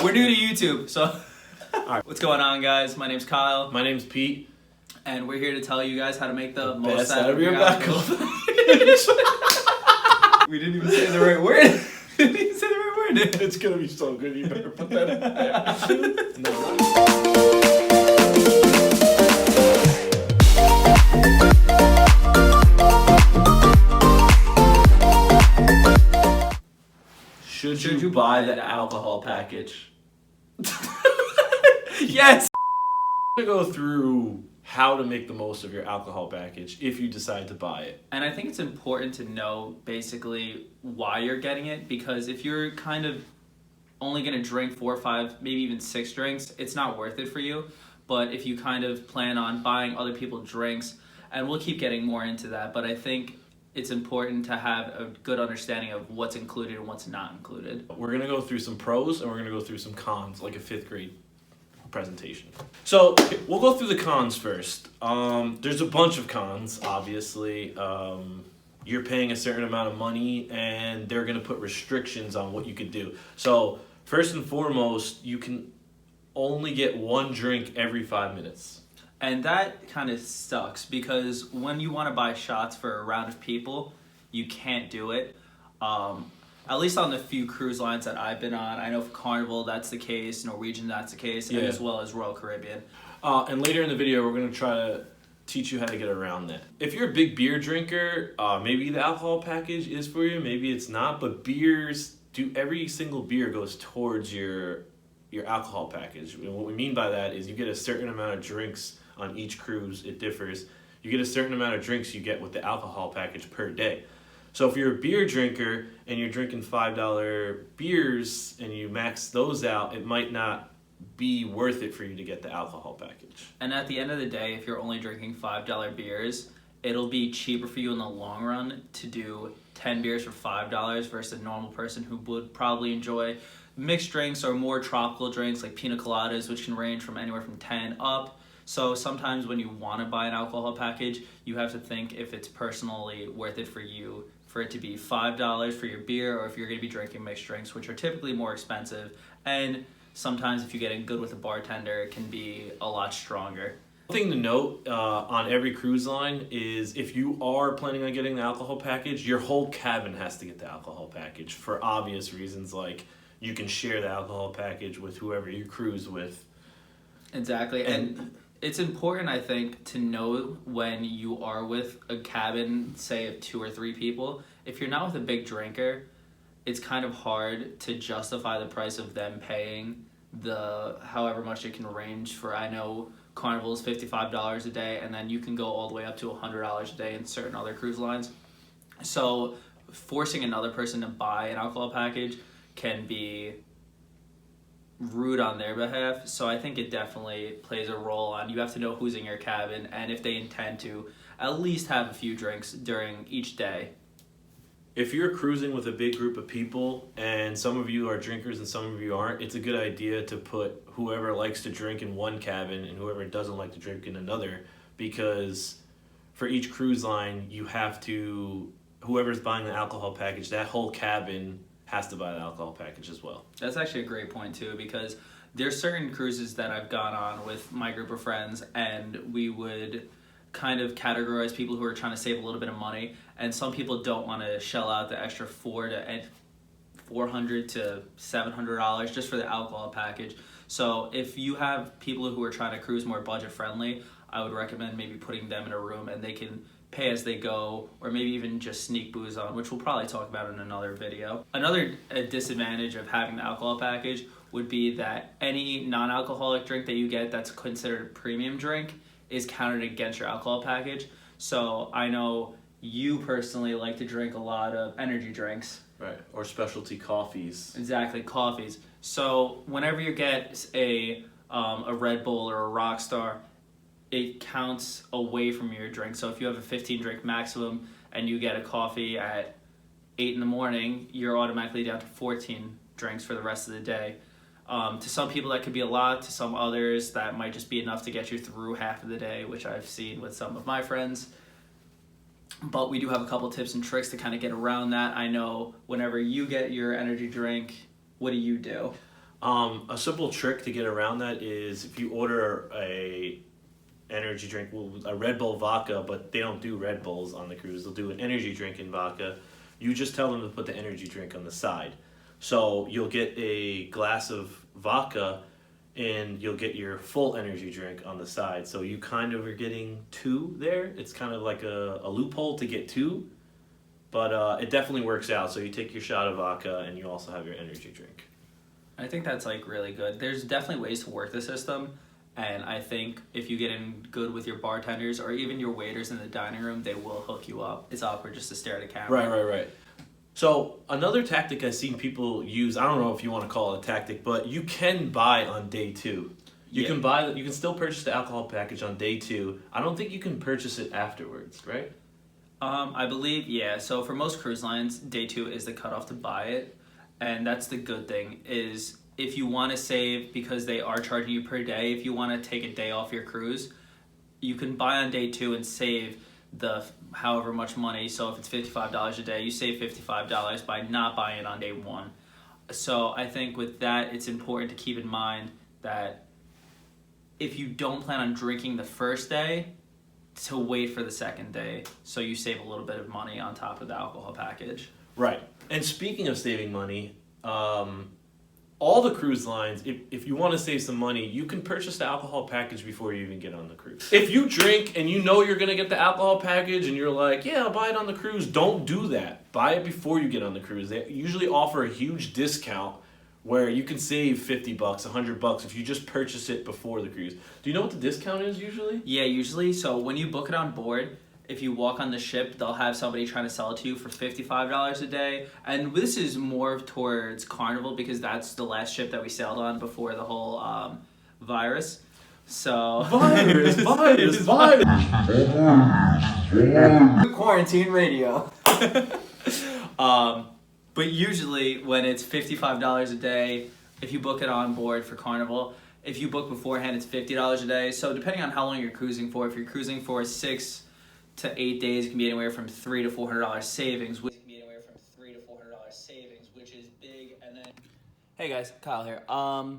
We're new to YouTube, so Alright. What's going on, guys? My name's Kyle. My name's Pete. And we're here to tell you guys how to make the most Best out of your alcohol. We didn't even say the right word. We didn't even say the right word. It's gonna be so good. You better put that in there. No. Should you buy the alcohol package? Yes. I'm gonna go through how to make the most of your alcohol package if you decide to buy it. And I think it's important to know basically why you're getting it, because if you're kind of only going to drink 4 or 5, maybe even 6 drinks, it's not worth it for you. But if you kind of plan on buying other people drinks, and we'll keep getting more into that, but I think it's important to have a good understanding of what's included and what's not included. We're going to go through some pros and we're going to go through some cons, like a 5th grade presentation. So we'll go through the cons first. There's a bunch of cons, obviously. You're paying a certain amount of money and they're going to put restrictions on what you could do. So first and foremost, you can only get 1 drink every 5 minutes. And that kind of sucks, because when you want to buy shots for a round of people, you can't do it. At least on the few cruise lines that I've been on. I know for Carnival that's the case, Norwegian that's the case, and as well as Royal Caribbean. And later in the video, we're going to try to teach you how to get around that. If you're a big beer drinker, maybe the alcohol package is for you, maybe it's not, but every single beer goes towards your alcohol package. And what we mean by that is you get a certain amount of drinks on each cruise. It differs. You get a certain amount of drinks you get with the alcohol package per day. So if you're a beer drinker and you're drinking $5 beers and you max those out, it might not be worth it for you to get the alcohol package. And at the end of the day, if you're only drinking $5 beers, it'll be cheaper for you in the long run to do 10 beers for $5 versus a normal person who would probably enjoy mixed drinks or more tropical drinks like pina coladas, which can range from anywhere from 10 up. So sometimes when you want to buy an alcohol package, you have to think if it's personally worth it for you for it to be $5 for your beer, or if you're going to be drinking mixed drinks, which are typically more expensive. And sometimes if you get in good with a bartender, it can be a lot stronger. One thing to note on every cruise line is if you are planning on getting the alcohol package, your whole cabin has to get the alcohol package for obvious reasons, like you can share the alcohol package with whoever you cruise with. Exactly. And it's important, I think, to know when you are with a cabin, say of 2 or 3 people. If you're not with a big drinker, it's kind of hard to justify the price of them paying the however much it can range for. I know Carnival is $55 a day, and then you can go all the way up to $100 a day in certain other cruise lines. So forcing another person to buy an alcohol package can be rude on their behalf. So I think it definitely plays a role on, you have to know who's in your cabin and if they intend to at least have a few drinks during each day. If you're cruising with a big group of people and some of you are drinkers and some of you aren't, it's a good idea to put whoever likes to drink in one cabin and whoever doesn't like to drink in another, because for each cruise line you have to, whoever's buying the alcohol package, that whole cabin has to buy the alcohol package as well. That's actually a great point too, because there's certain cruises that I've gone on with my group of friends, and we would kind of categorize people who are trying to save a little bit of money, and some people don't want to shell out the extra $400 to $700 just for the alcohol package. So if you have people who are trying to cruise more budget friendly, I would recommend maybe putting them in a room and they can pay as they go, or maybe even just sneak booze on, which we'll probably talk about in another video. Another disadvantage of having the alcohol package would be that any non-alcoholic drink that you get that's considered a premium drink is counted against your alcohol package. So I know you personally like to drink a lot of energy drinks. Right, or specialty coffees. Exactly, coffees. So whenever you get a Red Bull or a Rockstar, it counts away from your drink. So if you have a 15 drink maximum and you get a coffee at 8 in the morning, you're automatically down to 14 drinks for the rest of the day. To some people that could be a lot, to some others that might just be enough to get you through half of the day, which I've seen with some of my friends. But we do have a couple tips and tricks to kind of get around that. I know whenever you get your energy drink, what do you do? A simple trick to get around that is if you order a energy drink, a Red Bull vodka, but they don't do Red Bulls on the cruise. They'll do an energy drink in vodka. You just tell them to put the energy drink on the side. So you'll get a glass of vodka and you'll get your full energy drink on the side. So you kind of are getting two there. It's kind of like a loophole to get two, but it definitely works out. So you take your shot of vodka and you also have your energy drink. I think that's like really good. There's definitely ways to work the system, and I think if you get in good with your bartenders or even your waiters in the dining room, they will hook you up. It's awkward just to stare at a camera. Right. So another tactic I've seen people use, I don't know if you want to call it a tactic, but you can buy on day 2. You can still purchase the alcohol package on day 2. I don't think you can purchase it afterwards, right? I believe, yeah. So for most cruise lines, day 2 is the cutoff to buy it. And that's the good thing, is if you want to save, because they are charging you per day, if you want to take a day off your cruise, you can buy on day 2 and save the however much money. So if it's $55 a day, you save $55 by not buying it on day 1. So I think with that, it's important to keep in mind that if you don't plan on drinking the first day, to wait for the second day, so you save a little bit of money on top of the alcohol package. Right. And speaking of saving money, all the cruise lines, if you want to save some money, you can purchase the alcohol package before you even get on the cruise. If you drink and you know you're going to get the alcohol package and you're like, yeah, I'll buy it on the cruise, don't do that. Buy it before you get on the cruise. They usually offer a huge discount where you can save $50, $100 if you just purchase it before the cruise. Do you know what the discount is usually? Yeah, usually. So when you book it on board, if you walk on the ship, they'll have somebody trying to sell it to you for $55 a day. And this is more towards Carnival because that's the last ship that we sailed on before the whole virus. So Virus. Quarantine radio. But usually when it's $55 a day, if you book it on board for Carnival, if you book beforehand, it's $50 a day. So depending on how long you're cruising for, if you're cruising for 6 to 8 days, it can be anywhere from $300 to $400 savings, which is big. And then, hey guys, Kyle here.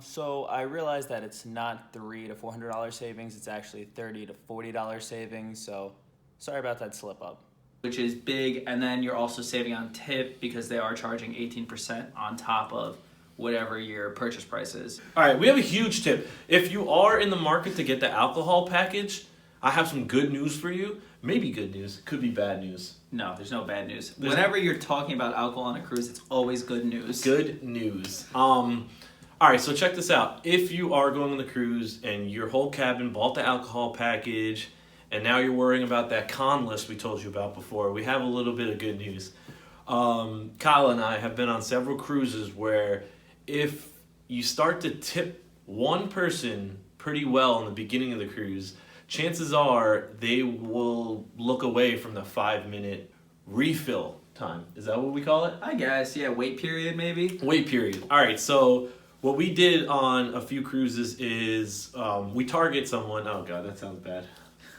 So I realized that it's not $300 to $400 savings; it's actually $30 to $40 savings. So sorry about that slip up. Which is big, and then you're also saving on tip because they are charging 18% on top of whatever your purchase price is. All right, we have a huge tip. If you are in the market to get the alcohol package, I have some good news for you. Maybe good news, could be bad news. No, there's no bad news. Whenever you're talking about alcohol on a cruise, it's always good news. Good news. All right, so check this out. If you are going on the cruise and your whole cabin bought the alcohol package, and now you're worrying about that con list we told you about before, we have a little bit of good news. Kyle and I have been on several cruises where if you start to tip one person pretty well in the beginning of the cruise, chances are they will look away from the 5-minute refill time. Is that what we call it? I guess, yeah. Wait period, maybe? Wait period. All right, so what we did on a few cruises is we target someone. Oh, God, that sounds bad.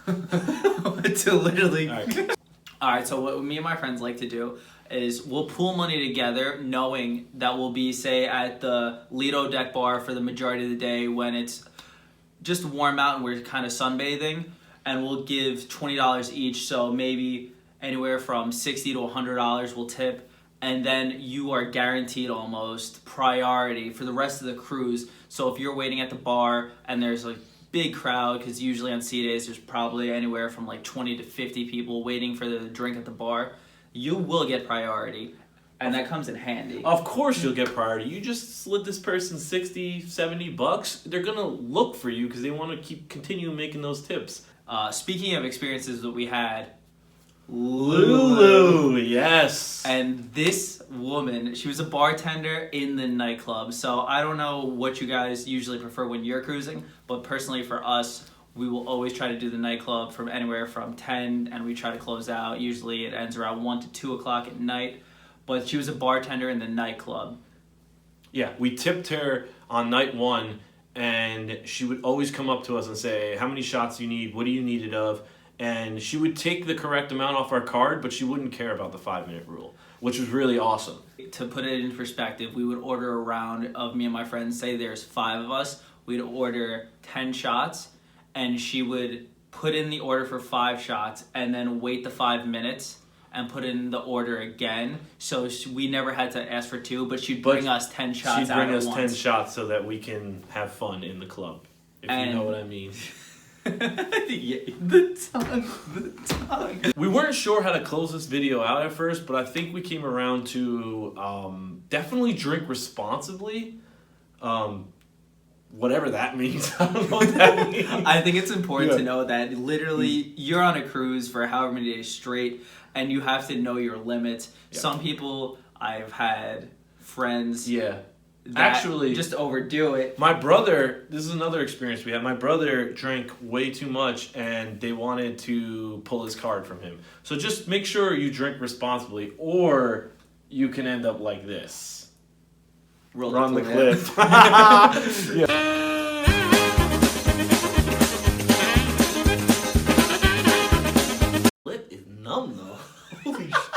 To literally... All right. All right, so what me and my friends like to do is we'll pool money together knowing that we'll be, say, at the Lido deck bar for the majority of the day when it's just warm out and we're kind of sunbathing, and we'll give $20 each, so maybe anywhere from $60 to $100 we'll tip, and then you are guaranteed almost priority for the rest of the cruise. So if you're waiting at the bar and there's a big crowd, because usually on sea days there's probably anywhere from like 20 to 50 people waiting for the drink at the bar, you will get priority. And that comes in handy. Of course you'll get priority. You just slid this person $60, $70. They're going to look for you because they want to continue making those tips. Speaking of experiences that we had, Lulu, yes. And this woman, she was a bartender in the nightclub. So I don't know what you guys usually prefer when you're cruising, but personally for us, we will always try to do the nightclub from anywhere from 10, and we try to close out. Usually it ends around 1 to 2 o'clock at night. But she was a bartender in the nightclub. Yeah, we tipped her on night 1, and she would always come up to us and say, how many shots do you need? What do you need it of? And she would take the correct amount off our card, but she wouldn't care about the 5-minute rule. which was really awesome. To put it in perspective, we would order a round of me and my friends. Say there's 5 of us. We'd order 10 shots, and she would put in the order for 5 shots and then wait the 5 minutes and put in the order again. So we never had to ask for 2, but she'd bring us 10 shots She'd bring out us at 10 once. shots so that we can have fun in the club, if you know what I mean. Yeah, the tongue. We weren't sure how to close this video out at first, but I think we came around to definitely drink responsibly. Whatever that means. I don't know what that means. I think it's important to know that literally you're on a cruise for however many days straight, and you have to know your limits. Yeah. Some people, I've had friends Yeah. that Actually, just overdo it. my brother, this is another experience we had. My brother drank way too much and they wanted to pull his card from him. So just make sure you drink responsibly or you can end up like this. Run the cliff. Yeah. Lip is numb though. Holy shit.